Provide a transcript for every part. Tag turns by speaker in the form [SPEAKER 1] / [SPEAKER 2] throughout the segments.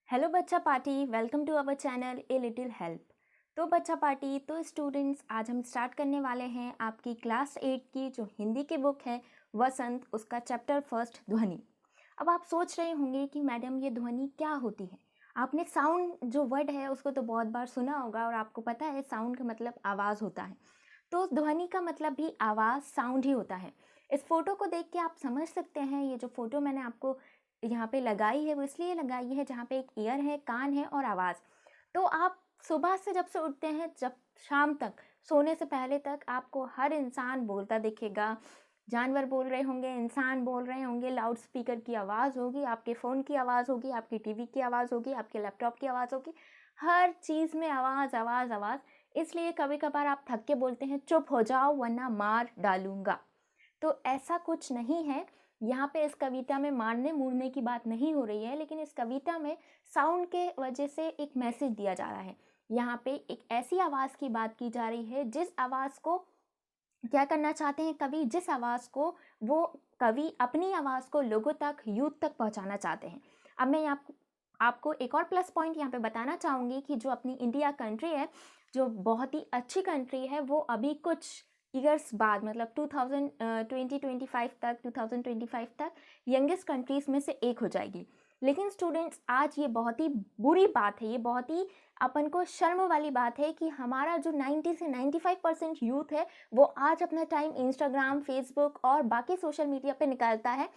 [SPEAKER 1] Hello बच्चा party, welcome to our channel a little help. तो बच्चा पार्टी, तो स्टूडेंट्स, आज हम स्टार्ट करने वाले हैं आपकी क्लास 8 की जो हिंदी की बुक है वसंत, उसका चैप्टर फर्स्ट ध्वनि। अब आप सोच रहे होंगे कि मैडम ये ध्वनि क्या होती है। आपने साउंड जो वर्ड है उसको तो बहुत बार सुना होगा और आपको पता है साउंड का मतलब आवाज़ होता है। तो ध्वनि का मतलब भी आवाज़, साउंड ही होता है। इस फोटो को देख के आप समझ सकते हैं, ये जो फोटो मैंने आपको यहाँ पे लगाई है वो इसलिए लगाई है जहाँ पे एक ईयर है, कान है और आवाज़। तो आप सुबह से जब से उठते हैं जब शाम तक, सोने से पहले तक आपको हर इंसान बोलता दिखेगा। जानवर बोल रहे होंगे, इंसान बोल रहे होंगे, लाउड स्पीकर की आवाज़ होगी, आपके फ़ोन की आवाज़ होगी, आपकी टीवी की आवाज़ होगी, आपके लैपटॉप की आवाज़ होगी। हर चीज़ में आवाज़ आवाज़ आवाज़। इसलिए कभी कभार आप थक के बोलते हैं चुप हो जाओ वरना मार डालूंगा। तो ऐसा कुछ नहीं है। यहाँ पे इस कविता में मारने मूरने की बात नहीं हो रही है, लेकिन इस कविता में साउंड के वजह से एक मैसेज दिया जा रहा है। यहाँ पे एक ऐसी आवाज़ की बात की जा रही है जिस आवाज़ को क्या करना चाहते हैं कवि, जिस आवाज़ को वो कवि अपनी आवाज़ को लोगों तक, यूथ तक पहुँचाना चाहते हैं। अब मैं आपको एक और प्लस पॉइंट यहाँ पे बताना चाहूँगी कि जो अपनी इंडिया कंट्री है, जो बहुत ही अच्छी कंट्री है, वो अभी कुछ ईयर्स बाद मतलब 2025 तक यंगेस्ट कंट्रीज़ में से एक हो जाएगी। लेकिन स्टूडेंट्स, आज ये बहुत ही बुरी बात है, ये बहुत ही अपन को शर्म वाली बात है कि हमारा जो 90 से 95% यूथ है वो आज अपना टाइम इंस्टाग्राम, फेसबुक और बाकी सोशल मीडिया पे निकालता है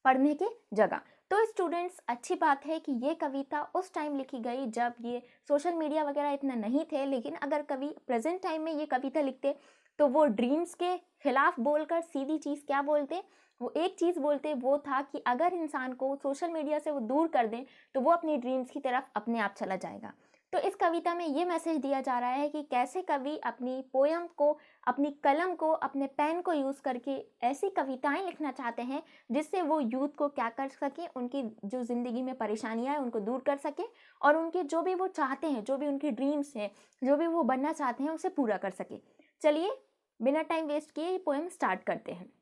[SPEAKER 1] पढ़ने की जगह। तो स्टूडेंट्स, अच्छी बात है कि ये कविता उस टाइम लिखी गई जब ये सोशल मीडिया वगैरह इतना नहीं थे। लेकिन अगर कवि प्रेजेंट टाइम में ये कविता लिखते तो वो ड्रीम्स के खिलाफ बोलकर सीधी चीज़ क्या बोलते, वो एक चीज़ बोलते, वो था कि अगर इंसान को सोशल मीडिया से वो दूर कर दें तो वो अपनी ड्रीम्स की तरफ अपने आप चला जाएगा। तो इस कविता में ये मैसेज दिया जा रहा है कि कैसे कवि अपनी पोयम को, अपनी कलम को, अपने पेन को यूज़ करके ऐसी कविताएं लिखना चाहते हैं जिससे वो यूथ को क्या कर सके, उनकी जो ज़िंदगी में परेशानियां हैं उनको दूर कर सके और उनके जो भी वो चाहते हैं, जो भी उनकी ड्रीम्स हैं, जो भी वो बनना चाहते हैं उसे पूरा कर सके। चलिए बिना टाइम वेस्ट किए ये पोएम स्टार्ट करते हैं।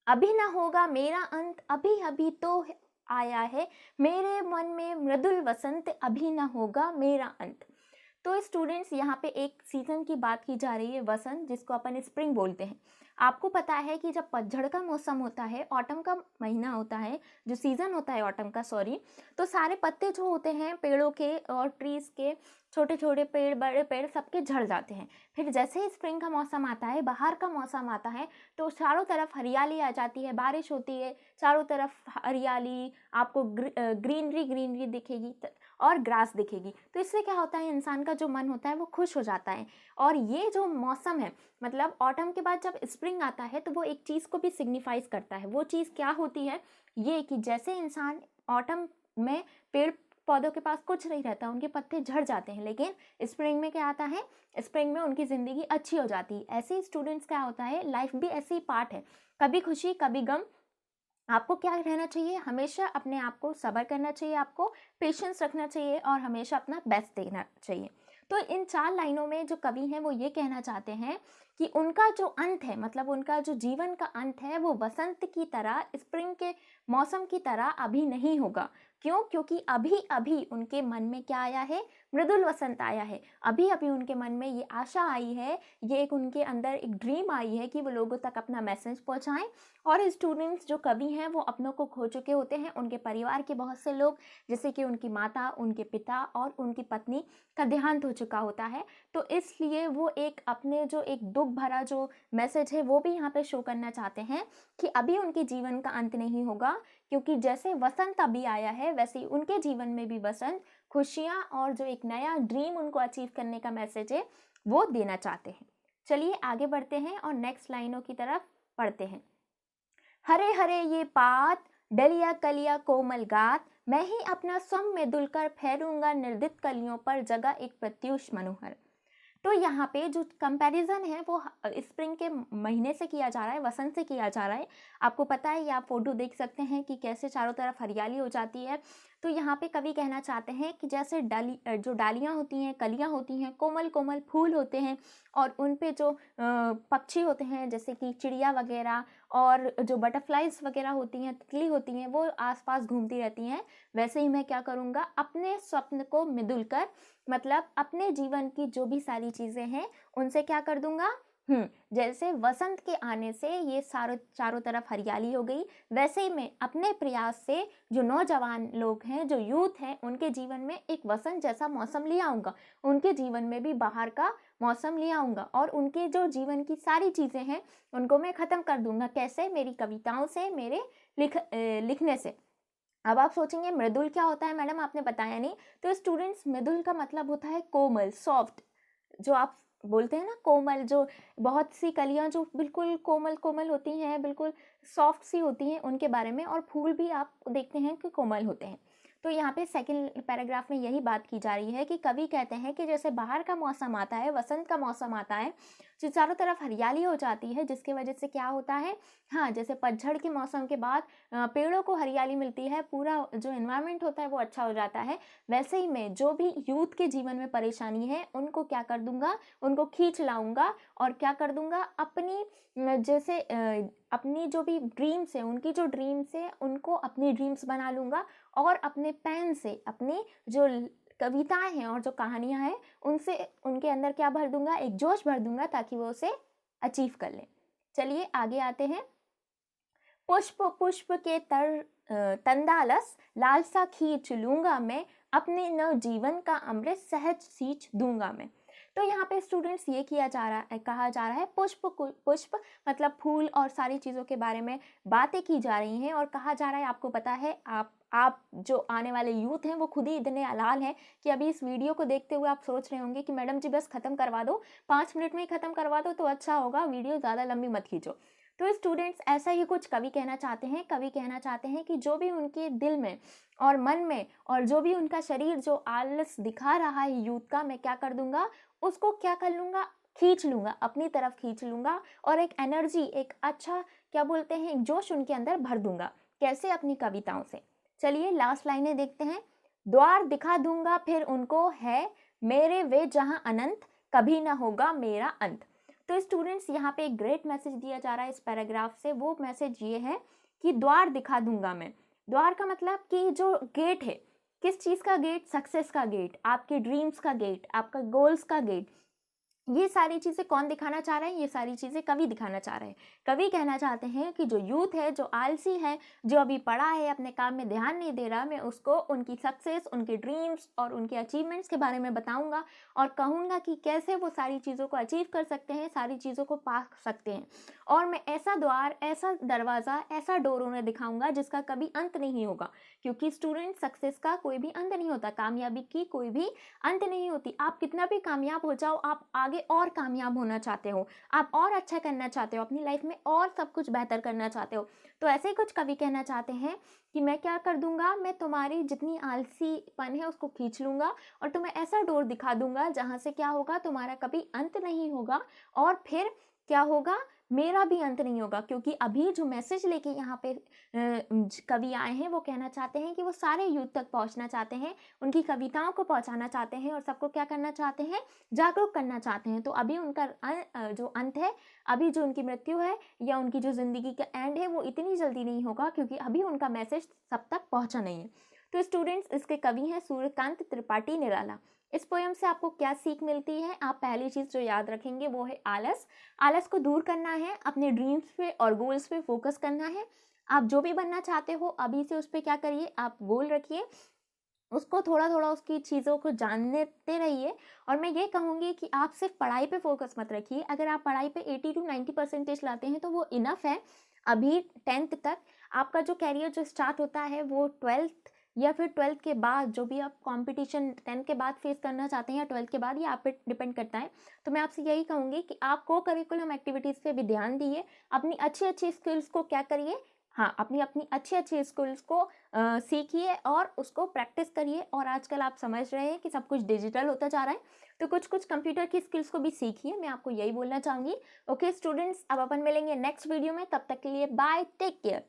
[SPEAKER 1] अभी ना होगा मेरा अंत, अभी अभी तो आया है मेरे मन में मृदुल वसंत, अभी ना होगा मेरा अंत। तो स्टूडेंट्स, यहाँ पे एक सीजन की बात की जा रही है, वसंत, जिसको अपन स्प्रिंग बोलते हैं। आपको पता है कि जब पतझड़ का मौसम होता है, ऑटम का महीना होता है, जो सीजन होता है ऑटम का, सॉरी, तो सारे पत्ते जो होते हैं पेड़ों के और ट्रीज के, छोटे छोटे पेड़, बड़े पेड़, सबके झड़ जाते हैं। फिर जैसे ही स्प्रिंग का मौसम आता है, बाहर का मौसम आता है, तो चारों तरफ हरियाली आ जाती है, बारिश होती है, चारों तरफ हरियाली, आपको ग्रीनरी ग्रीनरी दिखेगी और ग्रास दिखेगी। तो इससे क्या होता है, इंसान का जो मन होता है वो खुश हो जाता है। और ये जो मौसम है, मतलब ऑटम के बाद जब स्प्रिंग आता है तो वो एक चीज़ को भी सिग्निफाइज करता है। वो चीज़ क्या होती है, ये कि जैसे इंसान ऑटम में पेड़ पौधों के पास कुछ नहीं रहता, उनके पत्ते झड़ जाते हैं, लेकिन स्प्रिंग में क्या आता है, स्प्रिंग में उनकी ज़िंदगी अच्छी हो जाती है। ऐसे ही स्टूडेंट्स क्या होता है, लाइफ भी ऐसे ही पार्ट है, कभी खुशी कभी गम। आपको क्या रहना चाहिए, हमेशा अपने आप को सब्र करना चाहिए, आपको पेशेंस रखना चाहिए और हमेशा अपना बेस्ट देना चाहिए। तो इन 4 लाइनों में जो कवि हैं वो ये कहना चाहते हैं कि उनका जो अंत है, मतलब उनका जो जीवन का अंत है, वो वसंत की तरह, स्प्रिंग के मौसम की तरह अभी नहीं होगा। क्यों? क्योंकि अभी अभी उनके मन में क्या आया है, मृदुल वसंत आया है। अभी अभी उनके मन में ये आशा आई है, ये एक उनके अंदर एक ड्रीम आई है कि वो लोगों तक अपना मैसेज पहुंचाएं। और स्टूडेंट्स जो कवि हैं वो अपनों को खो चुके होते हैं, उनके परिवार के बहुत से लोग, जैसे कि उनकी माता, उनके पिता और उनकी पत्नी का देहांत हो चुका होता है। तो इसलिए वो एक अपने जो एक दुख भरा जो मैसेज है वो भी यहाँ पे शो करना चाहते हैं कि अभी उनके जीवन का अंत नहीं होगा, क्योंकि जैसे वसंत अभी आया है वैसे ही उनके जीवन में भी वसंत, खुशियाँ और जो एक नया ड्रीम उनको अचीव करने का मैसेज है वो देना चाहते हैं। चलिए आगे बढ़ते हैं और नेक्स्ट लाइनों की तरफ पढ़ते हैं। हरे हरे ये पात, डलिया कलिया कोमल गात, मैं ही अपना स्वम में दुलकर फैलूंगा निर्दित कलियों पर जगह एक प्रत्युष मनोहर। तो यहाँ पे जो कंपैरिजन है वो स्प्रिंग के महीने से किया जा रहा है, वसंत से किया जा रहा है। आपको पता है, ये आप फोटो देख सकते हैं कि कैसे चारों तरफ हरियाली हो जाती है। तो यहाँ पे कवि कहना चाहते हैं कि जैसे जो डालियाँ होती हैं, कलियाँ होती हैं, कोमल कोमल फूल होते हैं और उन पे जो पक्षी होते हैं जैसे कि चिड़िया वगैरह और जो बटरफ्लाइज वगैरह होती हैं, तितली होती हैं, वो आसपास घूमती रहती हैं, वैसे ही मैं क्या करूँगा, अपने स्वप्न को मिदुल कर, मतलब अपने जीवन की जो भी सारी चीज़ें हैं उनसे क्या कर दूंगा, जैसे वसंत के आने से ये चारों तरफ हरियाली हो गई, वैसे ही मैं अपने प्रयास से जो नौजवान लोग हैं, जो यूथ हैं, उनके जीवन में एक वसंत जैसा मौसम ले आऊँगा, उनके जीवन में भी बाहर का मौसम ले आऊँगा और उनके जो जीवन की सारी चीज़ें हैं उनको मैं ख़त्म कर दूंगा। कैसे? मेरी कविताओं से, मेरे लिखने से। अब आप सोचेंगे मृदुल क्या होता है मैडम, आपने बताया नहीं। तो स्टूडेंट्स, मृदुल का मतलब होता है कोमल, सॉफ्ट, जो आप बोलते हैं ना कोमल, जो बहुत सी कलियां जो बिल्कुल कोमल कोमल होती हैं, बिल्कुल सॉफ्ट सी होती हैं, उनके बारे में। और फूल भी आप देखते हैं कि कोमल होते हैं। तो यहाँ पे सेकंड पैराग्राफ में यही बात की जा रही है कि कवि कहते हैं कि जैसे बाहर का मौसम आता है, वसंत का मौसम आता है, जो चारों तरफ हरियाली हो जाती है, जिसकी वजह से क्या होता है, हाँ, जैसे पतझड़ के मौसम के बाद पेड़ों को हरियाली मिलती है, पूरा जो एनवायरनमेंट होता है वो अच्छा हो जाता है, वैसे ही मैं जो भी यूथ के जीवन में परेशानी है उनको क्या कर दूंगा, उनको खींच लाऊंगा और क्या कर दूंगा, अपनी जैसे अपनी जो भी ड्रीम्स है, उनकी जो ड्रीम्स है उनको अपनी ड्रीम्स बना लूंगा और अपने पेन से अपनी जो कविताएं हैं और जो कहानियां हैं उनसे उनके अंदर क्या भर दूंगा, एक जोश भर दूंगा, ताकि वो उसे अचीव कर ले। चलिए आगे आते हैं। पुष्प पुष्प के तंदालस लालसा खींच लूंगा मैं, अपने नव जीवन का अमृत सहज सींच दूंगा मैं। तो यहाँ पे स्टूडेंट्स ये किया जा रहा है, कहा जा रहा है पुष्प पुष्प मतलब फूल और सारी चीज़ों के बारे में बातें की जा रही हैं और कहा जा रहा है, आपको पता है, आप जो आने वाले यूथ हैं वो खुद ही इतने अलाल हैं कि अभी इस वीडियो को देखते हुए आप सोच रहे होंगे कि मैडम जी बस ख़त्म करवा दो, 5 मिनट में ही ख़त्म करवा दो तो अच्छा होगा, वीडियो ज़्यादा लंबी मत खींचो। तो स्टूडेंट्स, ऐसा ही कुछ कवि कहना चाहते हैं। कवि कहना चाहते हैं कि जो भी उनके दिल में और मन में और जो भी उनका शरीर जो आलस दिखा रहा है यूथ का, मैं क्या कर दूंगा, उसको क्या कर लूंगा, खींच लूंगा, अपनी तरफ खींच लूंगा और एक एनर्जी, एक अच्छा क्या बोलते हैं, एक जोश उनके अंदर भर दूंगा। कैसे? अपनी कविताओं से। चलिए लास्ट लाइनें देखते हैं। द्वार दिखा दूंगा फिर उनको है मेरे वे जहां अनंत, कभी ना होगा मेरा अंत। तो स्टूडेंट्स, यहाँ पे एक ग्रेट मैसेज दिया जा रहा है इस पैराग्राफ से। वो मैसेज ये है कि द्वार दिखा दूंगा मैं। द्वार का मतलब कि जो गेट है, किस चीज़ का गेट? सक्सेस का गेट, आपके ड्रीम्स का गेट, आपका गोल्स का गेट। ये सारी चीज़ें कौन दिखाना चाह रहे हैं? ये सारी चीज़ें कवि दिखाना चाह रहे हैं। कवि कहना चाहते हैं कि जो यूथ है, जो आलसी है, जो अभी पढ़ा है, अपने काम में ध्यान नहीं दे रहा, मैं उसको उनकी सक्सेस, उनके ड्रीम्स और उनके अचीवमेंट्स के बारे में बताऊंगा और कहूँगा कि कैसे वो सारी चीज़ों को अचीव कर सकते हैं, सारी चीज़ों को पा सकते हैं। और मैं ऐसा द्वार, ऐसा दरवाज़ा, ऐसा डोर उन्हें दिखाऊंगा जिसका कभी अंत नहीं होगा। क्योंकि स्टूडेंट, सक्सेस का कोई भी अंत नहीं होता, कामयाबी की कोई भी अंत नहीं होती। आप कितना भी कामयाब हो जाओ, आप आगे और कामयाब होना चाहते हो, आप और अच्छा करना चाहते हो, अपनी लाइफ में और सब कुछ बेहतर करना चाहते हो। तो ऐसे ही कुछ कवि कहना चाहते हैं कि मैं क्या कर दूंगा, मैं तुम्हारी जितनी आलसीपन है उसको खींच लूंगा और तुम्हें ऐसा डोर दिखा दूंगा जहां से क्या होगा, तुम्हारा कभी अंत नहीं होगा और फिर क्या होगा, मेरा भी अंत नहीं होगा। क्योंकि अभी जो मैसेज लेके यहाँ पे कवि आए हैं वो कहना चाहते हैं कि वो सारे यूथ तक पहुँचना चाहते हैं, उनकी कविताओं को पहुँचाना चाहते हैं और सबको क्या करना चाहते हैं, जागरूक करना चाहते हैं। तो अभी उनका जो अंत है, अभी जो उनकी मृत्यु है या उनकी जो ज़िंदगी का एंड है, वो इतनी जल्दी नहीं होगा क्योंकि अभी उनका मैसेज सब तक पहुँचा नहीं है। तो स्टूडेंट्स, इसके कवि हैं सूर्यकांत त्रिपाठी निराला। इस पोयम से आपको क्या सीख मिलती है? आप पहली चीज़ जो याद रखेंगे वो है आलस। आलस को दूर करना है, अपने ड्रीम्स पे और गोल्स पे फोकस करना है। आप जो भी बनना चाहते हो अभी से उस पर क्या करिए, आप गोल रखिए, उसको थोड़ा थोड़ा उसकी चीज़ों को जानते रहिए। और मैं ये कहूँगी कि आप सिर्फ पढ़ाई पे फोकस मत रखिए। अगर आप पढ़ाई पे 80 to 90% लाते हैं तो वो इनफ है। अभी 10th तक आपका जो कैरियर जो स्टार्ट होता है वो 12th या फिर 12th के बाद, जो भी आप कंपटीशन 10th के बाद फेस करना चाहते हैं या 12th के बाद, ये आप पे डिपेंड करता है। तो मैं आपसे यही कहूँगी कि आप को करिकुलम एक्टिविटीज़ पे भी ध्यान दिए, अपनी अच्छी अच्छी स्किल्स को क्या करिए, हाँ, अपनी अपनी अच्छी अच्छी स्किल्स को सीखिए और उसको प्रैक्टिस करिए। और आजकल आप समझ रहे हैं कि सब कुछ डिजिटल होता जा रहा है, तो कुछ कुछ कंप्यूटर की स्किल्स को भी सीखिए, मैं आपको यही बोलना चाहूँगी। ओके स्टूडेंट्स, अब अपन मिलेंगे नेक्स्ट वीडियो में, तब तक के लिए बाय, टेक केयर।